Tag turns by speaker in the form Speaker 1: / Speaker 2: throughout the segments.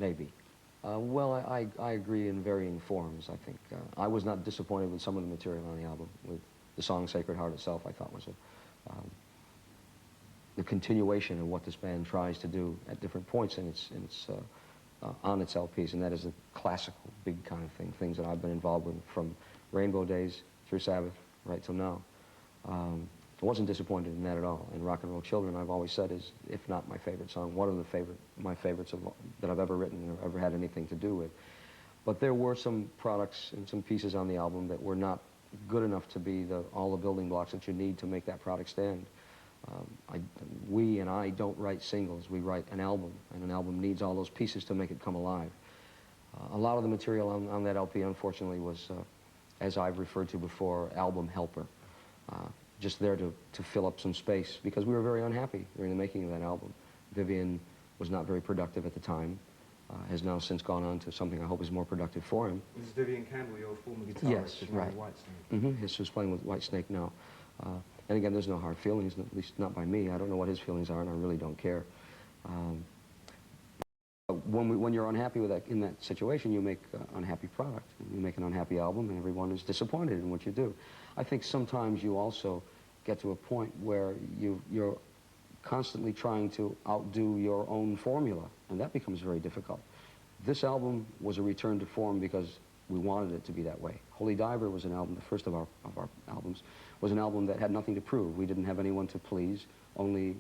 Speaker 1: maybe. Well, I agree in varying forms, I think. I was not disappointed with some of the material on the album. With the song Sacred Heart itself, I thought was the continuation of what this band tries to do at different points on its LPs, and that is a classical, big kind of thing, things that I've been involved with from Rainbow days through Sabbath right till now. I wasn't disappointed in that at all. And Rock and Roll Children, I've always said, is, if not my favorite song, one of my favorites that I've ever written or ever had anything to do with. But there were some products and some pieces on the album that were not good enough to be all the building blocks that you need to make that product stand. We and I don't write singles, we write an album, and an album needs all those pieces to make it come alive. A lot of the material on that LP, unfortunately, was, as I've referred to before, album helper. Just there to fill up some space, because we were very unhappy during the making of that album. Vivian was not very productive at the time, has now since gone on to something I hope is more productive for him.
Speaker 2: This is Vivian Campbell, your former guitarist?
Speaker 1: Yes, right.
Speaker 2: Whitesnake.
Speaker 1: Yes, who's playing with Whitesnake now. And again, there's no hard feelings, at least not by me. I don't know what his feelings are, and I really don't care. When you're unhappy with that, in that situation, you make an unhappy product. You make an unhappy album, and everyone is disappointed in what you do. I think sometimes you also get to a point where you're constantly trying to outdo your own formula, and that becomes very difficult. This album was a return to form because we wanted it to be that way. Holy Diver was an album, the first of our albums, was an album that had nothing to prove. We didn't have anyone to please, only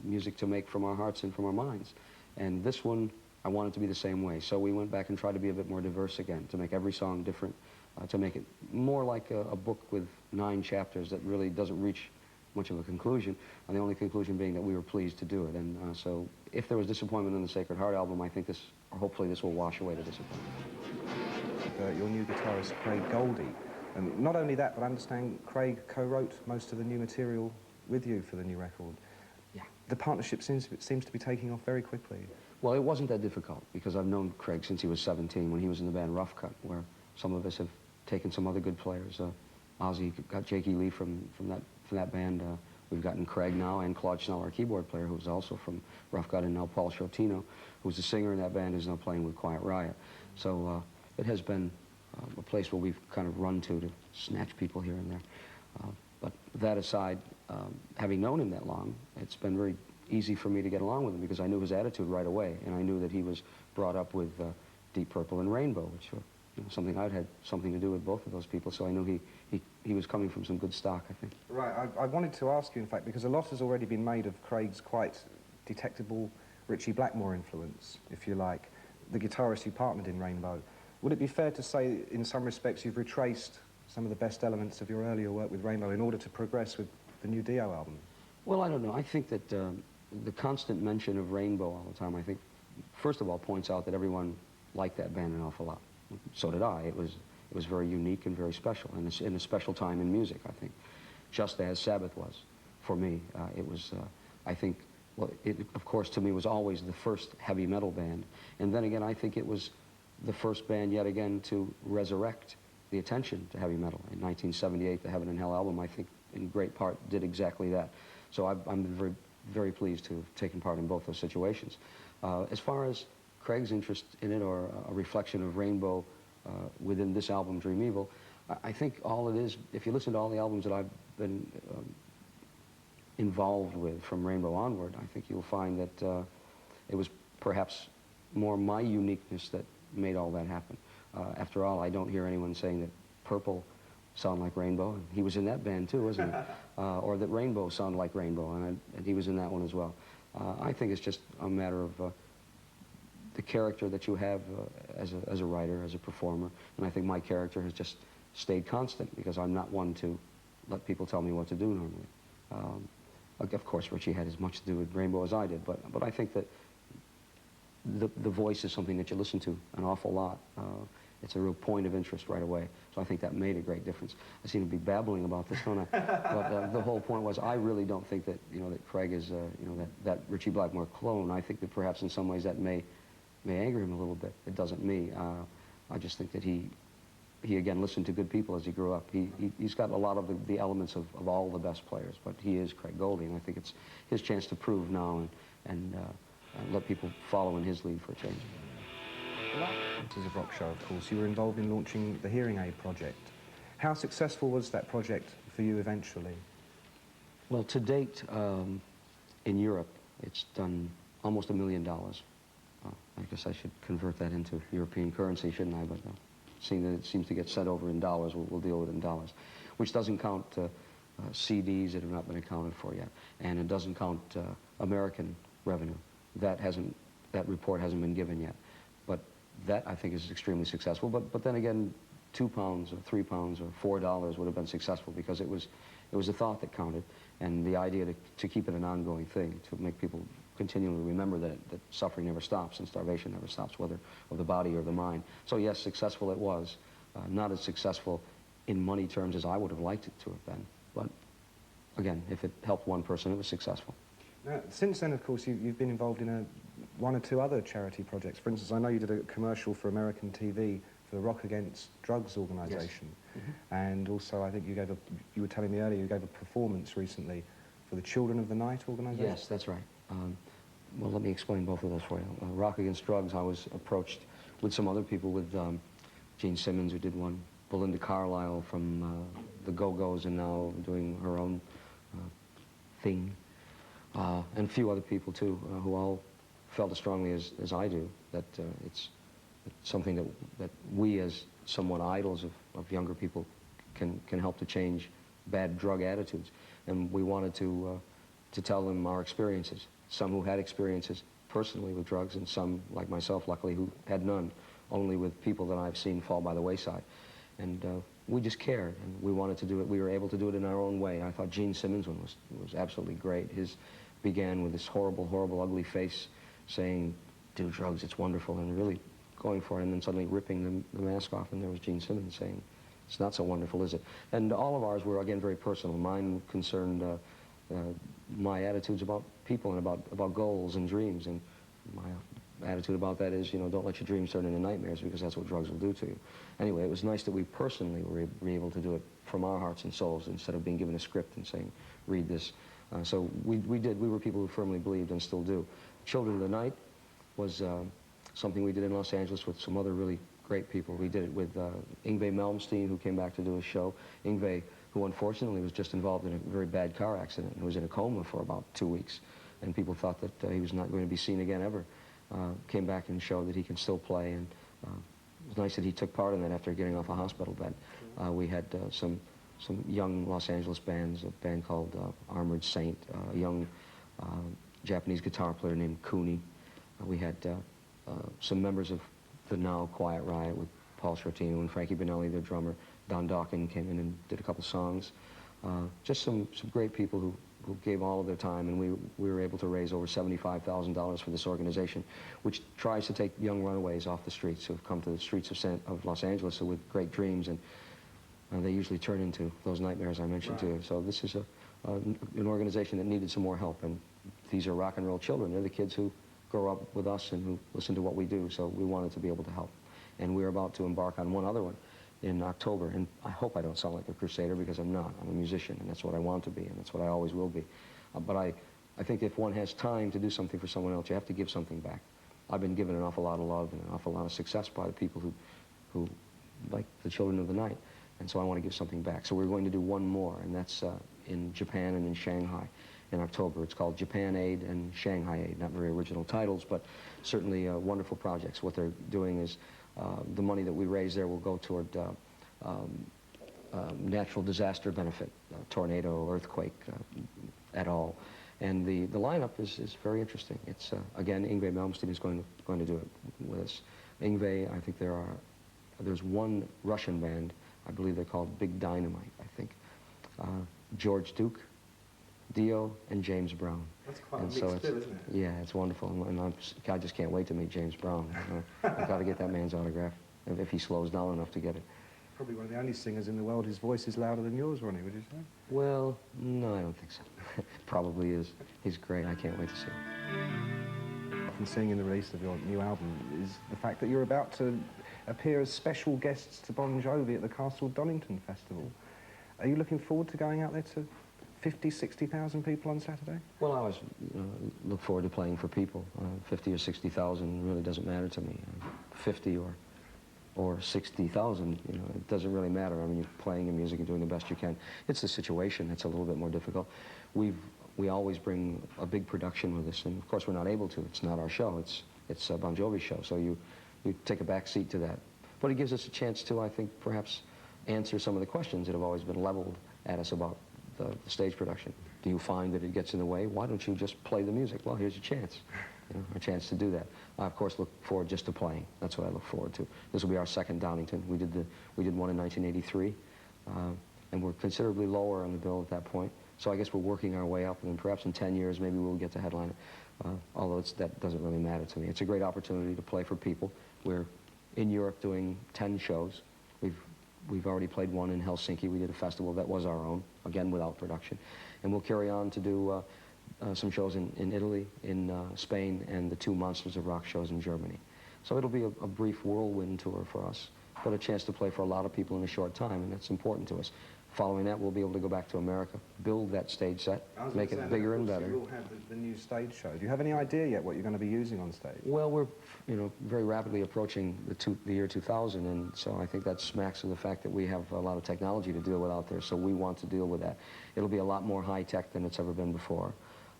Speaker 1: music to make from our hearts and from our minds. And this one, I wanted to be the same way. So we went back and tried to be a bit more diverse again, to make every song different, to make it more like a book with 9 chapters that really doesn't reach much of a conclusion, and the only conclusion being that we were pleased to do it. And so if there was disappointment in the Sacred Heart album, I think this, or hopefully this will wash away the disappointment.
Speaker 2: Your new guitarist, Craig Goldie. And not only that, but I understand Craig co-wrote most of the new material with you for the new record.
Speaker 1: Yeah.
Speaker 2: The partnership seems to be taking off very quickly.
Speaker 1: Well, it wasn't that difficult, because I've known Craig since he was 17, when he was in the band Rough Cut, where some of us have taken some other good players. Ozzy got Jakey Lee from that band. We've gotten Craig now, and Claude Schnell, our keyboard player, who's also from Rough Cut, and now Paul Shotino, who's the singer in that band, is now playing with Quiet Riot. So it has been a place where we've kind of run to snatch people here and there. But that aside, having known him that long, it's been very easy for me to get along with him, because I knew his attitude right away, and I knew that he was brought up with Deep Purple and Rainbow, which were something I'd had something to do with both of those people, so I knew he was coming from some good stock, I think.
Speaker 2: Right, I wanted to ask you, in fact, because a lot has already been made of Craig's quite detectable Ritchie Blackmore influence, if you like, the guitarist who partnered in Rainbow. Would it be fair to say, in some respects, you've retraced some of the best elements of your earlier work with Rainbow in order to progress with the new Dio album?
Speaker 1: Well, I don't know. I think that the constant mention of Rainbow all the time, I think, first of all, points out that everyone liked that band an awful lot. So did I. It was very unique and very special, and in a special time in music, I think, just as Sabbath was for me. It was, I think, well, it, of course, to me, was always the first heavy metal band, and then again, I think it was the first band yet again to resurrect the attention to heavy metal. In 1978, the Heaven and Hell album, I think, in great part, did exactly that. So I'm very, very pleased to have taken part in both those situations. As far as Craig's interest in it, or a reflection of Rainbow within this album, Dream Evil, I think all it is, if you listen to all the albums that I've been involved with from Rainbow onward, I think you'll find that it was perhaps more my uniqueness that made all that happen. After all, I don't hear anyone saying that Purple sound like Rainbow, and he was in that band too, wasn't he? Or that Rainbow sounded like Rainbow, and he was in that one as well. I think it's just a matter of the character that you have as a writer, as a performer, and I think my character has just stayed constant, because I'm not one to let people tell me what to do normally. Of course, Ritchie had as much to do with Rainbow as I did, but I think that the voice is something that you listen to an awful lot. It's a real point of interest right away, so I think that made a great difference. I seem to be babbling about this, don't I? But the whole point was, I really don't think that, that Craig is, that Ritchie Blackmore clone. I think that perhaps in some ways that may anger him a little bit. It doesn't me. I just think that he again listened to good people as he grew up. He's got a lot of the elements of all the best players, but he is Craig Goldie, and I think it's his chance to prove now and let people follow in his lead for a change.
Speaker 2: This is a rock show, of course. You were involved in launching the Hearing Aid project. How successful was that project for you eventually?
Speaker 1: Well, to date, in Europe, it's done almost $1 million. I guess I should convert that into European currency, shouldn't I? But seeing that it seems to get sent over in dollars, we'll deal with it in dollars, which doesn't count CDs that have not been accounted for yet, and it doesn't count American revenue. That report hasn't been given yet, but that I think is extremely successful. But then again, £2 or £3 or $4 would have been successful because it was a thought that counted, and the idea to keep it an ongoing thing, to make people continually remember that suffering never stops and starvation never stops, whether of the body or the mind. So yes, successful it was. Not as successful in money terms as I would have liked it to have been, but again, if it helped one person, it was successful.
Speaker 2: Now, since then, of course, you've been involved in one or two other charity projects. For instance, I know you did a commercial for American TV for the Rock Against Drugs organisation.
Speaker 1: Yes. Mm-hmm.
Speaker 2: And also, I think you were telling me earlier, you gave a performance recently for the Children of the Night organisation.
Speaker 1: Yes, that's right. Well, let me explain both of those for you. Rock Against Drugs, I was approached with some other people, with Gene Simmons, who did one, Belinda Carlisle from the Go-Go's and now doing her own thing, and a few other people too, who all felt as strongly as I do that it's something that we, as somewhat idols of younger people, can help to change bad drug attitudes. And we wanted to tell them our experiences. Some who had experiences personally with drugs, and some, like myself, luckily, who had none, only with people that I've seen fall by the wayside. And we just cared, and we wanted to do it. We were able to do it in our own way. I thought Gene Simmons' one was absolutely great. His began with this horrible, horrible, ugly face saying, "Do drugs, it's wonderful," and really going for it, and then suddenly ripping the mask off, and there was Gene Simmons saying, "It's not so wonderful, is it?" And all of ours were, again, very personal. Mine concerned my attitudes about people and about goals and dreams, and my attitude about that is, don't let your dreams turn into nightmares, because that's what drugs will do to you. Anyway, it was nice that we personally were able to do it from our hearts and souls instead of being given a script and saying, "Read this." So we were people who firmly believed and still do. Children of the Night was something we did in Los Angeles with some other really great people. We did it with Yngwie Malmsteen, who came back to do a show. Yngwie, who unfortunately was just involved in a very bad car accident and was in a coma for about 2 weeks, and people thought that he was not going to be seen again ever, came back and showed that he can still play, and it was nice that he took part in that after getting off a hospital bed. We had some young Los Angeles bands, a band called Armored Saint, a young Japanese guitar player named Cooney. We had some members of the now Quiet Riot with Paul Shortino and Frankie Bonelli, their drummer. Don Dawkins came in and did a couple songs. Just some great people who gave all of their time, and we were able to raise over $75,000 for this organization, which tries to take young runaways off the streets who have come to the streets of Los Angeles with great dreams, and they usually turn into those nightmares I mentioned to you. So this is an organization that needed some more help, and these are rock and roll children. They're the kids who grow up with us and who listen to what we do, so we wanted to be able to help. And we're about to embark on one other one in October, and I hope I don't sound like a crusader, because I'm not. I'm a musician, and that's what I want to be, and that's what I always will be. But I think if one has time to do something for someone else, you have to give something back. I've been given an awful lot of love and an awful lot of success by the people who like the Children of the Night, and so I want to give something back. So we're going to do one more, and that's in Japan and in Shanghai in October. It's called Japan Aid and Shanghai Aid. Not very original titles, but certainly wonderful projects. What they're doing is the money that we raise there will go toward natural disaster benefit, tornado, earthquake, et al. And the lineup is very interesting. It's again, Yngwie Malmsteen is going to do it with us. Yngwie, I think there's one Russian band, I believe they're called Big Dynamite, I think. George Duke, Dio, and James Brown.
Speaker 2: That's quite a mixed bill, isn't it?
Speaker 1: Yeah, it's wonderful, and I just can't wait to meet James Brown. I've got to get that man's autograph, if he slows down enough to get it.
Speaker 2: Probably one of the only singers in the world whose voice is louder than yours, Ronnie, would you say?
Speaker 1: Well, no, I don't think so. Probably is. He's great. I can't wait to see him.
Speaker 2: From seeing in the release of your new album is the fact that you're about to appear as special guests to Bon Jovi at the Castle Donington Festival. Are you looking forward to going out there to 50, 60,000 people on Saturday?
Speaker 1: Well, I always look forward to playing for people. 50 or 60,000 really doesn't matter to me. 50 or 60,000, you know, it doesn't really matter. I mean, you're playing your music and doing the best you can. It's the situation that's a little bit more difficult. We always bring a big production with us, and of course we're not able to. It's not our show. It's Bon Jovi's show, so you take a back seat to that. But it gives us a chance to, I think, perhaps answer some of the questions that have always been leveled at us about the stage production. Do you find that it gets in the way? Why don't you just play the music? Well, here's your chance. You know, a chance to do that. I, of course, look forward just to playing. That's what I look forward to. This will be our second Donington. We did one in 1983, and we're considerably lower on the bill at that point. So I guess we're working our way up, and perhaps in 10 years, maybe we'll get to headline it. Although that doesn't really matter to me. It's a great opportunity to play for people. We're in Europe doing 10 shows. We've already played one in Helsinki. We did a festival that was our own, again without production. And we'll carry on to do some shows in Italy, in Spain, and the 2 Monsters of Rock shows in Germany. So it'll be a brief whirlwind tour for us, but a chance to play for a lot of people in a short time, and that's important to us. Following that, we'll be able to go back to America, build that stage set, make it bigger and better.
Speaker 2: You will have the new stage show. Do you have any idea yet what you're going to be using on stage?
Speaker 1: Well, we're, you know, very rapidly approaching the year 2000, and so I think that smacks of the fact that we have a lot of technology to deal with out there, so we want to deal with that. It'll be a lot more high-tech than it's ever been before.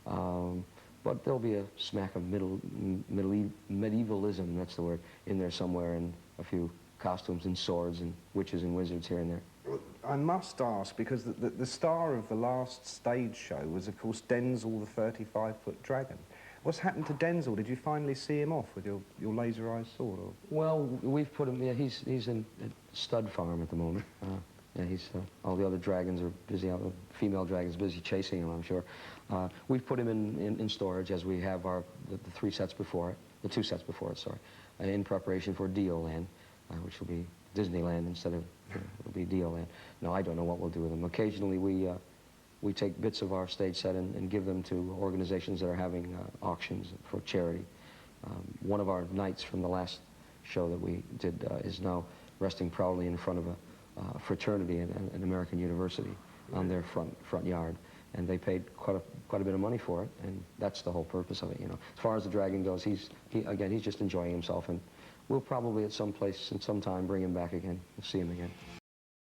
Speaker 1: But there'll be a smack of medievalism, that's the word, in there somewhere, and a few costumes and swords and witches and wizards here and there.
Speaker 2: Well, I must ask, because the star of the last stage show was, of course, Denzel, the 35-foot dragon. What's happened to Denzel? Did you finally see him off with your laser-eyed sword? Or?
Speaker 1: Well, we've put him, yeah, he's in a stud farm at the moment. Yeah, all the other dragons are busy out, the female dragon's busy chasing him, I'm sure. We've put him in storage, as we have the 3 sets before it, the 2 sets before it, sorry, in preparation for Dio Land, which will be Disneyland instead of, it'll be Dio Land. No, I don't know what we'll do with them. Occasionally we take bits of our stage set and give them to organizations that are having auctions for charity. One of our knights from the last show that we did is now resting proudly in front of a fraternity at an American university on their front yard, and they paid quite a bit of money for it, and that's the whole purpose of it. You know, as far as the dragon goes, he's just enjoying himself, and we'll probably at some place in some time bring him back again, see him again.